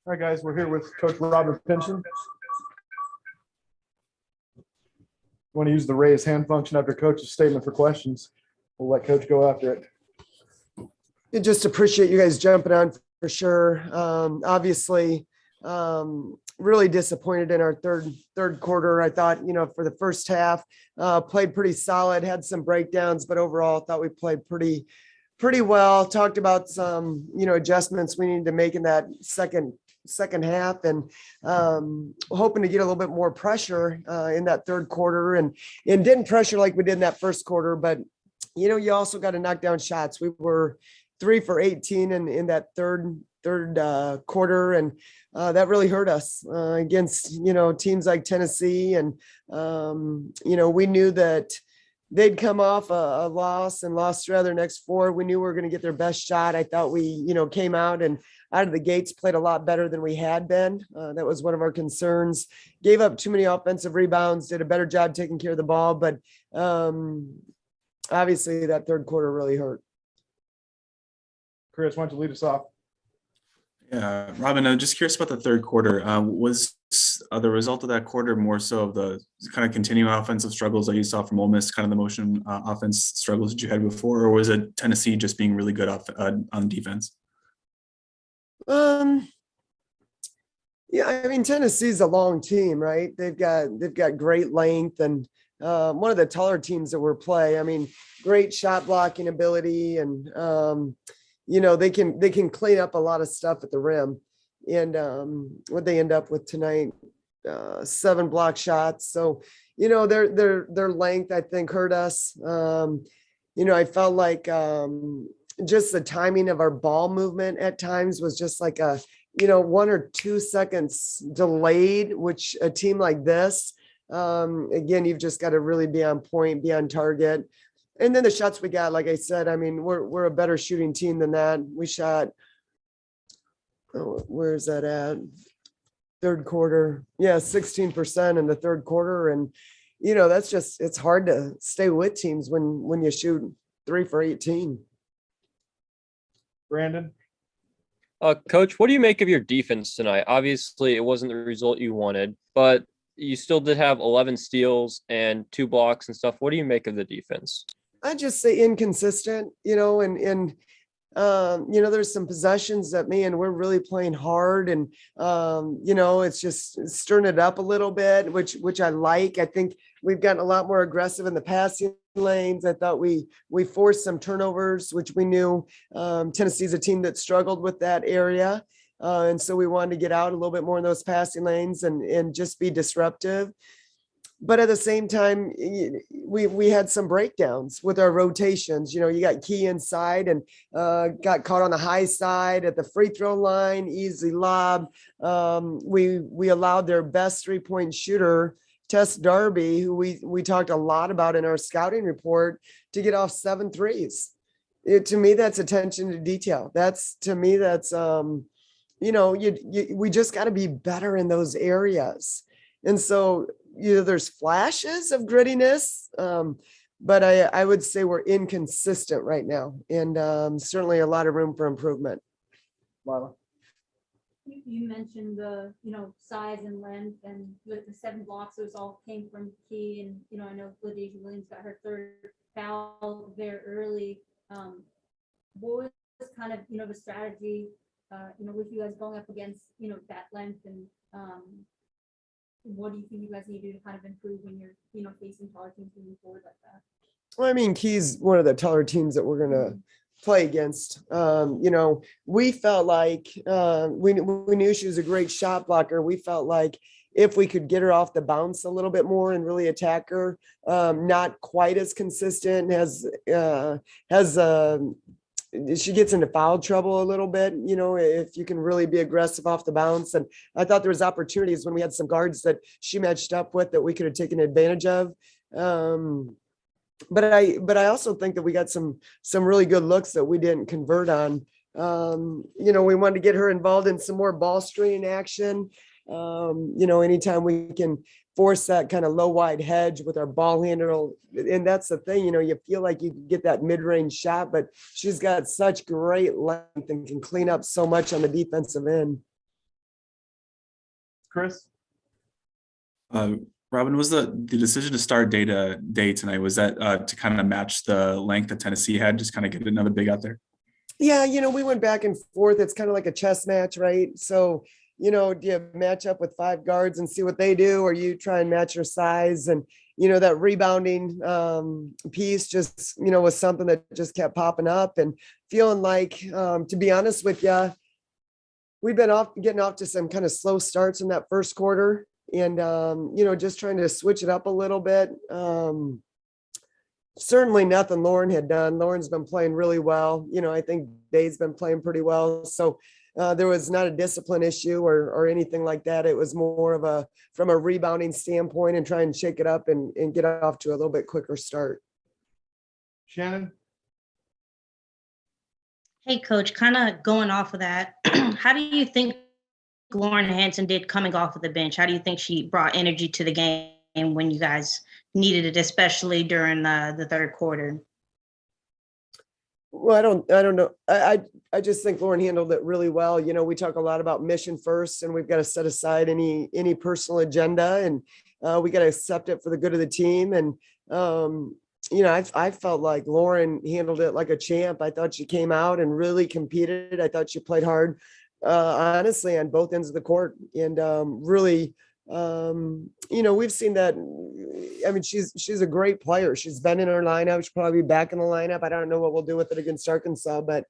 All right, guys, we're here with Coach Robin Pingeton. Want to use the raise hand function after Coach's statement for questions. We'll let Coach go after it. I just appreciate you guys jumping on for sure. Obviously, really disappointed in our third quarter. I thought, for the first half, played pretty solid, had some breakdowns, but overall thought we played pretty well. Talked about some, adjustments we needed to make in that second half, and hoping to get a little bit more pressure in that third quarter, and didn't pressure like we did in that first quarter. But you also got to knock down shots. We were 3 for 18 in that third quarter, and that really hurt us against teams like Tennessee, and we knew that they'd come off a loss and lost through their next 4. We knew we were going to get their best shot. I thought we came out and out of the gates played a lot better than we had been. That was one of our concerns. Gave up too many offensive rebounds, did a better job taking care of the ball, but obviously that third quarter really hurt. Chris, why don't you lead us off? Yeah, Robin, I'm just curious about the third quarter. Was the result of that quarter more so of the kind of continuing offensive struggles that you saw from Ole Miss, kind of the motion offense struggles that you had before, or was it Tennessee just being really good on defense? Yeah, I mean, Tennessee's a long team, right? They've got great length, and one of the taller teams that we're play. I mean, great shot blocking ability, and they can clean up a lot of stuff at the rim. And what they end up with tonight, 7 block shots. So their length, I think, hurt us. I felt like just the timing of our ball movement at times was just like a 1 or 2 seconds delayed, which a team like this, again, you've just got to really be on point, be on target. And then the shots we got, like I said, I mean, we're a better shooting team than that. We shot, where's that at? Third quarter. Yeah, 16% in the third quarter. And, that's just, it's hard to stay with teams when you shoot 3 for 18. Brandon? Coach, what do you make of your defense tonight? Obviously, it wasn't the result you wanted, but you still did have 11 steals and 2 blocks and stuff. What do you make of the defense? I just say inconsistent, and there's some possessions that, man, we're really playing hard, and it's just stirring it up a little bit, which I like. I think we've gotten a lot more aggressive in the passing lanes. I thought we forced some turnovers, which we knew Tennessee's a team that struggled with that area. And so we wanted to get out a little bit more in those passing lanes and just be disruptive. But at the same time, we had some breakdowns with our rotations. You got Key inside and got caught on the high side at the free throw line, easy lob. We allowed their best 3-point shooter, Tess Darby, who we talked a lot about in our scouting report, to get off 7 threes. To me, that's attention to detail. We just got to be better in those areas. And so, there's flashes of grittiness, but I would say we're inconsistent right now, and certainly a lot of room for improvement. Lila? You mentioned the size and length, and with the 7 blocks, those all came from Key, and I know LaDasia Williams got her 3rd foul there early. What was kind of the strategy with you guys going up against that length, and what do you think you guys need to do to kind of improve when you're facing taller teams moving forward like that? Well, I mean, Key's one of the taller teams that we're going to play against. We felt like we knew she was a great shot blocker. We felt like if we could get her off the bounce a little bit more and really attack her, not quite as consistent as she gets into foul trouble a little bit, if you can really be aggressive off the bounce. And I thought there was opportunities when we had some guards that she matched up with that we could have taken advantage of. But I also think that we got some really good looks that we didn't convert on. We wanted to get her involved in some more ball screening action. Anytime we can force that kind of low wide hedge with our ball handler. And that's the thing, you feel like you can get that mid-range shot, but she's got such great length and can clean up so much on the defensive end. Chris? Robin, was the decision to start day tonight, was that to kind of match the length that Tennessee had, just kind of get another big out there? Yeah, we went back and forth. It's kind of like a chess match, right? So, do you match up with 5 guards and see what they do, or you try and match your size? And, that rebounding piece just, was something that just kept popping up, and feeling like, to be honest with you, we've been getting off to some kind of slow starts in that first quarter, and, just trying to switch it up a little bit. Certainly nothing Lauren had done. Lauren's been playing really well. I think Dave's been playing pretty well. So there was not a discipline issue or anything like that. It was more of from a rebounding standpoint, and try and shake it up and get off to a little bit quicker start. Shannon? Hey, Coach, kind of going off of that, how do you think Lauren Hansen did coming off of the bench? How do you think she brought energy to the game when you guys needed it, especially during the third quarter? Well, I don't know. I just think Lauren handled it really well. We talk a lot about mission first, and we've got to set aside any personal agenda, and we got to accept it for the good of the team. And, I felt like Lauren handled it like a champ. I thought she came out and really competed. I thought she played hard, honestly, on both ends of the court, and really, we've seen that. I mean, she's a great player. She's been in our lineup. She'll probably be back in the lineup. I don't know what we'll do with it against Arkansas, but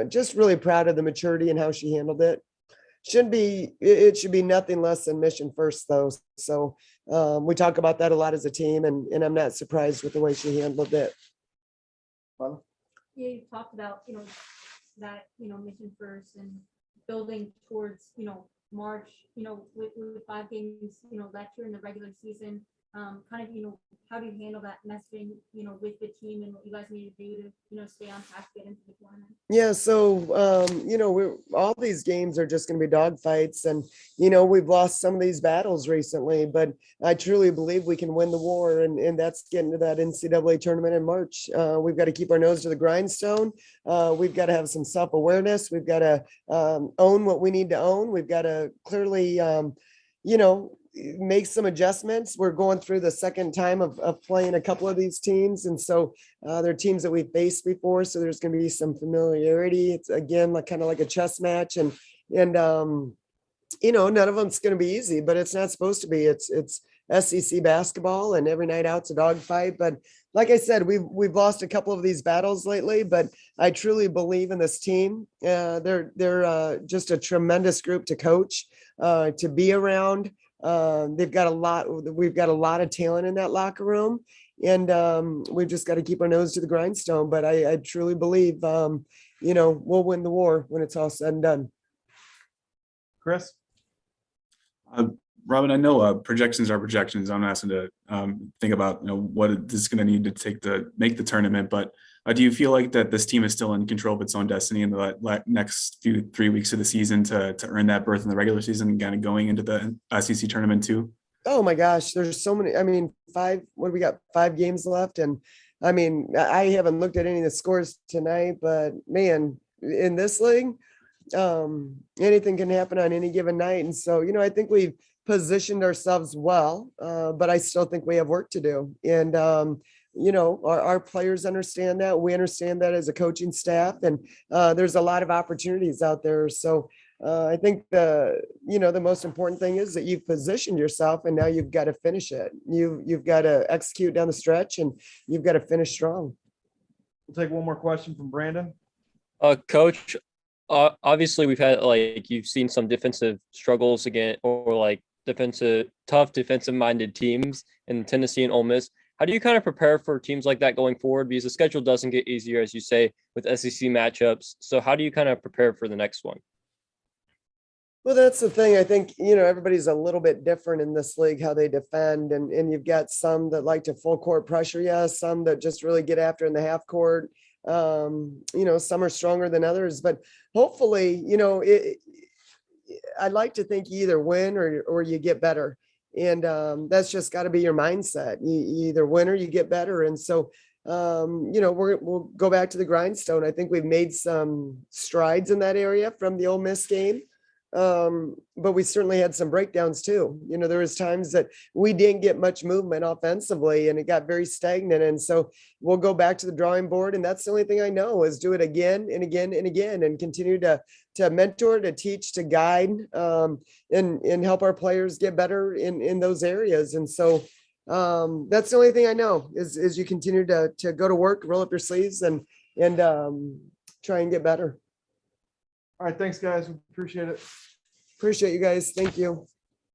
just really proud of the maturity and how she handled it. It should be nothing less than mission first, though. So we talk about that a lot as a team, and I'm not surprised with the way she handled it. Well, Yeah, you talked about, that, mission first and building towards, March, with 5 games, left here in the regular season. Kind of, how do you handle that messaging, with the team and what you guys need to do to, stay on track to get into the tournament? Yeah, so all these games are just going to be dogfights, and we've lost some of these battles recently, but I truly believe we can win the war, and that's getting to that NCAA tournament in March. We've got to keep our nose to the grindstone. We've got to have some self-awareness. We've got to own what we need to own. We've got to clearly, make some adjustments. We're going through the second time of playing a couple of these teams. And so they're teams that we've faced before. So there's going to be some familiarity. It's again, kind of like a chess match, and none of them's going to be easy, but it's not supposed to be. It's SEC basketball, and every night out's a dogfight. But like I said, we've lost a couple of these battles lately, but I truly believe in this team. They're just a tremendous group to coach, to be around. We've got a lot of talent in that locker room, and we've just got to keep our nose to the grindstone. But I truly believe, we'll win the war when it's all said and done. Chris? Robin, I know projections are projections. I'm asking to think about what this is going to need to take to make the tournament. But do you feel like that this team is still in control of its own destiny in the next 3 weeks of the season to earn that berth in the regular season and kind of going into the SEC tournament too? Oh my gosh, there's so many. I mean, 5. What do we got? 5 games left, and I mean, I haven't looked at any of the scores tonight, but man, in this league, anything can happen on any given night. And so, I think we've positioned ourselves well, but I still think we have work to do. And, our players understand that. We understand that as a coaching staff, and there's a lot of opportunities out there. So I think the most important thing is that you've positioned yourself, and now you've got to finish it. You've got to execute down the stretch, and you've got to finish strong. We'll take one more question from Brandon. Coach, obviously we've had you've seen some defensive struggles again, or tough defensive minded teams in Tennessee and Ole Miss. How do you kind of prepare for teams like that going forward? Because the schedule doesn't get easier, as you say, with SEC matchups. So how do you kind of prepare for the next one? Well, that's the thing. I think, everybody's a little bit different in this league, how they defend. And you've got some that like to full court pressure you, some that just really get after in the half court. Some are stronger than others. But hopefully, I'd like to think you either win or you get better. And that's just got to be your mindset. You either win or you get better. And so, we'll go back to the grindstone. I think we've made some strides in that area from the Ole Miss game. But we certainly had some breakdowns too. You know, there was times that we didn't get much movement offensively and it got very stagnant. And so we'll go back to the drawing board. And that's the only thing I know is do it again and again and again and continue to mentor, to teach, to guide, and help our players get better in those areas. And so that's the only thing I know is you continue to go to work, roll up your sleeves and try and get better. All right, thanks, guys. We appreciate it. Appreciate you guys. Thank you.